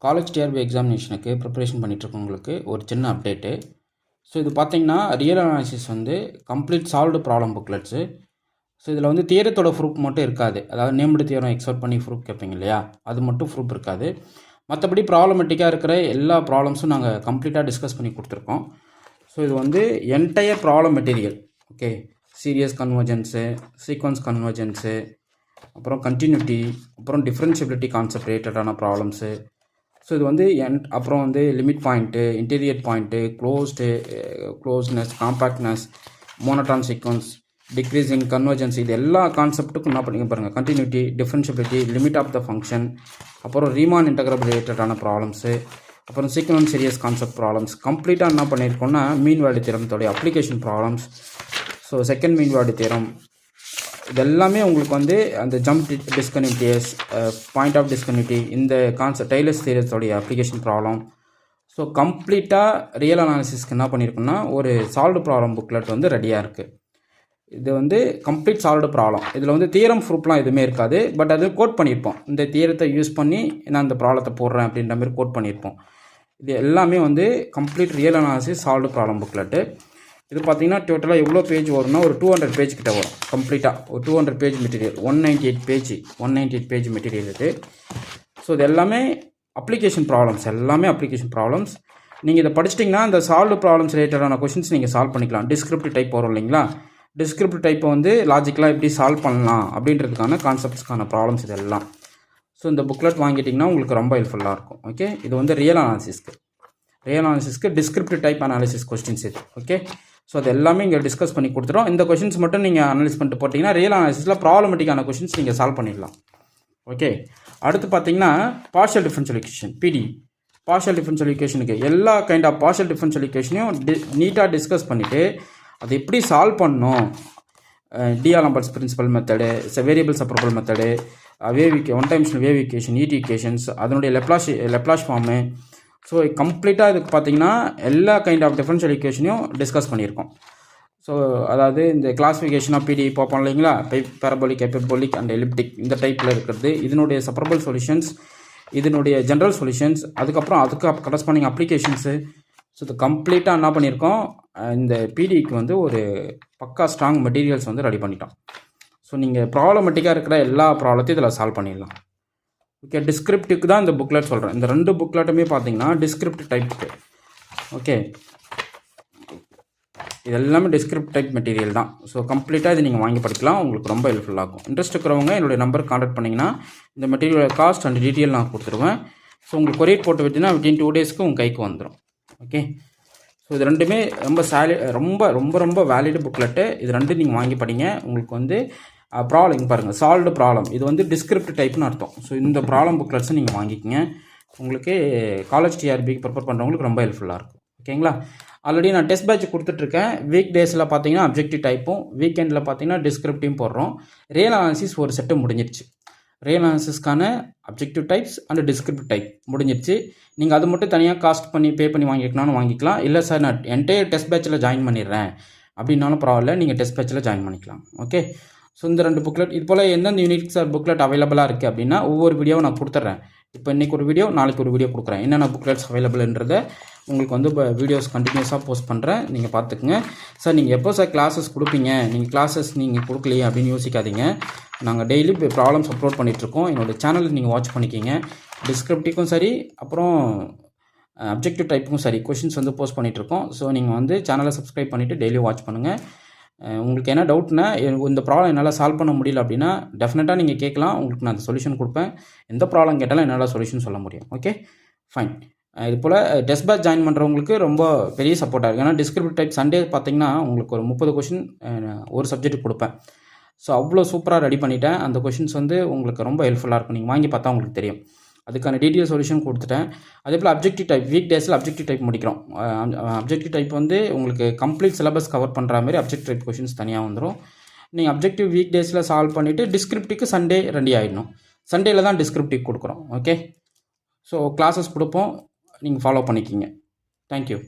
College TRP எக்ஸாமினேஷனுக்கு preparation பண்ணிகிட்ருக்கவங்களுக்கு ஒரு சின்ன update. So இது பார்த்திங்கன்னா ரியல் அனாலிசிஸ் வந்து கம்ப்ளீட் சால்வ்டு ப்ராப்ளம் புக்லெட்ஸு. ஸோ இதில் வந்து தியரத்தோட ப்ரூஃப் மட்டும் இருக்காது. அதாவது நேம்டு தியரம் எக்ஸ்பெக்ட் பண்ணி ப்ரூஃப் கேட்பீங்க இல்லையா, அது மட்டும் ப்ரூஃப் இருக்காது. மற்றபடி ப்ராப்ளமெட்டிக்காக இருக்கிற எல்லா ப்ராப்ளம்ஸும் நாங்கள் கம்ப்ளீட்டாக டிஸ்கஸ் பண்ணி கொடுத்துருக்கோம். ஸோ இது வந்து entire problem material. Okay, series convergence, sequence convergence, அப்புறம் கண்டினியூட்டி, அப்புறம் டிஃப்ரென்ஷியபிலிட்டி கான்செப்ட் ரிலேட்டடான ப்ராப்ளம்ஸு. ஸோ இது வந்து அப்புறம் வந்து limit point, interior point, closeness, compactness, monotone sequence, decreasing, convergence, இது எல்லா கான்செப்ட்டுக்கும் என்ன பண்ணிங்க பாருங்கள். Continuity, differentiability, limit of the function, அப்புறம் ரீமான் இன்டகிரபிள் ரிலேட்டடான ப்ராப்ளம்ஸு, அப்புறம் சீக்வன்ஸ் சீரியஸ் கான்செப்ட் ப்ராப்ளம்ஸ். கம்ப்ளீட்டாக என்ன பண்ணியிருக்கோம்னா மீன் வேல்யூ தியரத்தோடைய application problems. So second mean value theorem இதெல்லாமே உங்களுக்கு வந்து அந்த jump discontinuous, point of discontinuity, இந்த கான்செப்ட் டெய்லர்ஸ் தியரத்தோடைய அப்ளிகேஷன் ப்ராப்ளம். ஸோ கம்ப்ளீட்டாக ரியல் அனாலிசிஸ்க்கு என்ன பண்ணியிருக்கோன்னா ஒரு சால்வ்டு ப்ராப்ளம் புக்லெட் வந்து ரெடியாக இருக்குது. இது வந்து கம்ப்ளீட் சால்வ்டு ப்ராப்ளம். இதில் வந்து தியரம் ப்ரூஃப்லாம் எதுவுமே இருக்காது. பட் அது கோட் பண்ணியிருப்போம். இந்த தியரத்தை யூஸ் பண்ணி நான் இந்த ப்ராப்ளத்தை போடுறேன் அப்படின்ற மாதிரி கோட் பண்ணியிருப்போம். இது எல்லாமே வந்து complete real analysis solved problem booklet. இது பார்த்தீங்கன்னா டோட்டலாக எவ்வளோ பேஜ் வரும்னா ஒரு 200 பேஜ் கிட்ட வரும். கம்ப்ளீட்டாக ஒரு 200 பேஜ் மெட்டீரியல், 198 பேஜ் மெட்டீரியல் இது. ஸோ இது எல்லாமே அப்ளிகேஷன் ப்ராப்ளம்ஸ், எல்லாமே அப்ளிகேஷன் ப்ராப்ளம்ஸ். நீங்கள் இதை படிச்சிட்டிங்கன்னா இந்த சால்வ்டு ப்ராப்ளம்ஸ் ரிலேட்டடான கொஷின்ஸ் நீங்கள் சால்வ் பண்ணிக்கலாம். டிஸ்கிரிப்டிவ் டைப் வரும் இல்லைங்களா, டிஸ்கிரிப்டிவ் டைப்பை வந்து லாஜிக்கலாக எப்படி சால்வ் பண்ணலாம் அப்படின்றதுக்கான கான்செப்ட்ஸ்க்கான ப்ராப்ளம்ஸ் இதெல்லாம். ஸோ இந்த புக்லெட் வாங்கிட்டிங்கன்னா உங்களுக்கு ரொம்ப ஹெல்ப்ஃபுல்லாக இருக்கும். ஓகே, இது வந்து ரியல் அனாலிசிஸ்க்கு டிஸ்கிரிப்டிவ் டைப் அனாலிசிஸ் கொஸ்டின்ஸ் இது. ஓகே, ஸோ அது எல்லாமே இங்கே டிஸ்கஸ் பண்ணி கொடுத்துரும். இந்த கொஷின்ஸ் மட்டும் நீங்கள் அனலைஸ் பண்ணிட்டு போட்டிங்கன்னா ரியல் அனாலிசிஸில் ப்ராப்ளமெட்டிக்கான கொஷின்ஸ் நீங்கள் சால்வ் பண்ணிடலாம். ஓகே, அடுத்து பார்த்தீங்கன்னா partial differential equation, PD partial differential ஈக்குவேஷனுக்கு எல்லா கைண்ட் ஆஃப் பார்ஷியல் டிஃபரன்ஷியல் ஈக்குவேஷனையும் நீட்டாக டிஸ்கஸ் பண்ணிவிட்டு அது எப்படி சால்வ் பண்ணணும், D'Alembert's principle method, variable separable method, one times wave equation, ED equations, அதனுடைய லெப்லாஷ் ஃபார்மு. ஸோ கம்ப்ளீட்டாக இதுக்கு பார்த்தீங்கன்னா எல்லா கைண்ட் ஆஃப் டிஃபரன்ஷியல் ஈக்குவேஷனையும் டிஸ்கஸ் பண்ணியிருக்கோம். ஸோ அதாவது இந்த கிளாஸிஃபிகேஷன் ஆஃப் பிடி பார்ப்போம் இல்லைங்களா, பேரபோலிக், ஹைப்பர்போலிக் அண்ட் எலிப்டிக், இந்த டைப்பில் இருக்கிறது, இதனுடைய செப்பரபிள் சொல்யூஷன்ஸ், இதனுடைய ஜென்ரல் சொல்யூஷன்ஸ், அதுக்கப்புறம் அதுக்கு கரஸ்பாண்டிங் அப்ளிகேஷன்ஸு. ஸோ இது கம்ப்ளீட்டாக என்ன பண்ணியிருக்கோம், இந்த பிடிக்கு வந்து ஒரு பக்கா ஸ்ட்ராங் மெட்டீரியல்ஸ் வந்து ரெடி பண்ணிட்டோம். ஸோ நீங்கள் ப்ராப்ளமெட்டிக்காக இருக்கிற எல்லா ப்ராப்ளத்தையும் இதில் சால்வ் பண்ணிடலாம். ஓகே, டிஸ்கிரிப்டிவ்க்கு தான் இந்த புக்லெட் சொல்கிறேன். இந்த 2 புக்லெட்டுமே பார்த்தீங்கன்னா டிஸ்கிரிப்டிவ் டைப்புக்கு. ஓகே, இது எல்லாமே டிஸ்கிரிப்டிவ் டைப் மெட்டீரியல் தான். ஸோ கம்ப்ளீட்டாக இது நீங்கள் வாங்கி படிக்கலாம், உங்களுக்கு ரொம்ப ஹெல்ப்ஃபுல்லாக இருக்கும். இன்ட்ரெஸ்ட் இருக்கிறவங்க என்னுடைய நம்பருக்கு கான்டாக்ட் பண்ணிங்கன்னா இந்த மெட்டீரியல் காஸ்ட் அண்ட் டீட்டெயில் நான் கொடுத்துருவேன். ஸோ உங்களுக்கு கொரியர் போட்டு விட்டிங்கன்னா வித்தின் 2 டேஸ்க்கு உங்கள் கைக்கு வந்துடும். ஓகே, ஸோ இது ரெண்டுமே ரொம்ப வேலிடு புக்லெட்டு. இது ரெண்டு நீங்கள் வாங்கி படிங்க. உங்களுக்கு வந்து ப்ராப்ளம் பாருங்கள், சால்வ்டு ப்ராப்ளம், இது வந்து டிஸ்கிரிப்டிவ் டைப்னு அர்த்தம். ஸோ இந்த ப்ராப்ளம் புக்லெட்ஸை நீங்கள் வாங்கிக்கோங்க. உங்களுக்கு காலேஜ் டிஆர்பிக்கு ப்ரிப்பேர் பண்ணுறவங்களுக்கு ரொம்ப ஹெல்ப்ஃபுல்லாக இருக்கும். ஓகேங்களா, ஆல்ரெடி நான் டெஸ்ட் பேட்ச் கொடுத்துட்ருக்கேன். வீக் டேஸில் பார்த்தீங்கன்னா அப்ஜெக்டிவ் டைப்பும், வீக்கெண்டில் பார்த்தீங்கன்னா டிஸ்கிரிப்டிவும் போடுறோம். ரியல் அனாலிசிஸ் ஒரு செட்டு முடிஞ்சிருச்சு. ரியல் அனாலிசிஸ்க்கான objective types and descriptive type முடிஞ்சிருச்சு. நீங்கள் அது மட்டும் தனியாக காஸ்ட் பண்ணி பே பண்ணி வாங்கிக்கலாம்னு வாங்கிக்கலாம். இல்லை சார் நான் என்டையர் டெஸ்ட் பேட்சில் ஜாயின் பண்ணிடுறேன் அப்படின்னாலும் பரவாயில்ல, நீங்கள் டெஸ்ட் பேட்சில் ஜாயின் பண்ணிக்கலாம். ஓகே, ஸோ இந்த 2 புக்லெட் இது போல் எந்தெந்த யூனிட் சார் புக்லெட் அவைலபிளாக இருக்குது அப்படின்னா ஒவ்வொரு வீடியோவும் நான் கொடுத்துட்றேன். இப்போ இன்றைக்கி ஒரு வீடியோ, நாளைக்கு ஒரு வீடியோ கொடுக்குறேன். என்னென்ன புக்லெட்ஸ் அவைலபிள்ன்றதை உங்களுக்கு வந்து இப்போ வீடியோஸ் கண்டினியூஸாக போஸ்ட் பண்ணுறேன், நீங்கள் பார்த்துக்குங்க. சார் நீங்கள் எப்போ சார் கிளாஸஸ் கொடுப்பீங்க, நீங்கள் கிளாஸஸ் நீங்கள் கொடுக்கலையே அப்படின்னு யோசிக்காதீங்க. நாங்கள் டெய்லி இப்போ ப்ராப்ளம்ஸ் அப்லோட் பண்ணிகிட்ருக்கோம். என்னோடய சேனலில் நீங்கள் வாட்ச் பண்ணிக்கிங்க. டிஸ்கிரிப்டிவ்க்கும் சரி, அப்புறம் அப்ஜெக்டிவ் டைப்புக்கும் சரி கொஷின்ஸ் வந்து போஸ்ட் பண்ணிகிட்ருக்கோம். ஸோ நீங்கள் வந்து சேனலை சப்ஸ்கிரைப் பண்ணிவிட்டு டெய்லி வாட்ச் பண்ணுங்கள். உங்களுக்கு என்ன டவுட்னா, இந்த ப்ராப்ளம் என்னால் சால்வ் பண்ண முடியல அப்படின்னா டெஃபினட்டாக நீங்கள் கேட்கலாம். உங்களுக்கு நான் அந்த சொல்யூஷன் கொடுப்பேன். எந்த ப்ராப்ளம் கேட்டாலும் என்னால் சொல்யூஷன் சொல்ல முடியும். Okay, fine. இது போல் டெஸ்ட் பேட்ச் ஜாயின் பண்ணுறவங்களுக்கு ரொம்ப பெரிய சப்போர்ட்டாக இருக்குது. ஏன்னா டிஸ்கிரிப்டிவ் டைப் சண்டே பார்த்தீங்கன்னா உங்களுக்கு ஒரு 30 கொஷின் ஒரு சப்ஜெக்ட் கொடுப்பேன். ஸோ அவ்வளோ சூப்பராக ரெடி பண்ணிட்டேன். அந்த கொஷின்ஸ் வந்து உங்களுக்கு ரொம்ப ஹெல்ப்ஃபுல்லாக இருக்கும். நீங்கள் வாங்கி பார்த்தா உங்களுக்கு தெரியும். அதுக்கான டீட்டெயில் சொல்யூஷன் கொடுத்துட்டேன். அதே போல் அப்ஜெக்டிவ் டைப் வீக் டேஸில் அப்ஜெக்டிவ் டைப் முடிக்கிறோம். அப்ஜெக்டிவ் டைப் வந்து உங்களுக்கு கம்ப்ளீட் சிலபஸ் கவர் பண்ணுற மாதிரி அப்ஜெக்டிவ் டைப் கொஷின்ஸ் தனியாக வந்துடும். நீங்கள் அப்ஜெக்டிவ் வீக் டேஸில் சால்வ் பண்ணிவிட்டு டிஸ்கிரிப்டிவ்க்கு சண்டே ரெடி ஆகிடணும். சண்டேயில் தான் டிஸ்கிரிப்டிவ் கொடுக்குறோம். ஓகே, ஸோ கிளாஸஸ் கொடுப்போம், நீங்கள் ஃபாலோ பண்ணிக்கிங்க. தேங்க்யூ.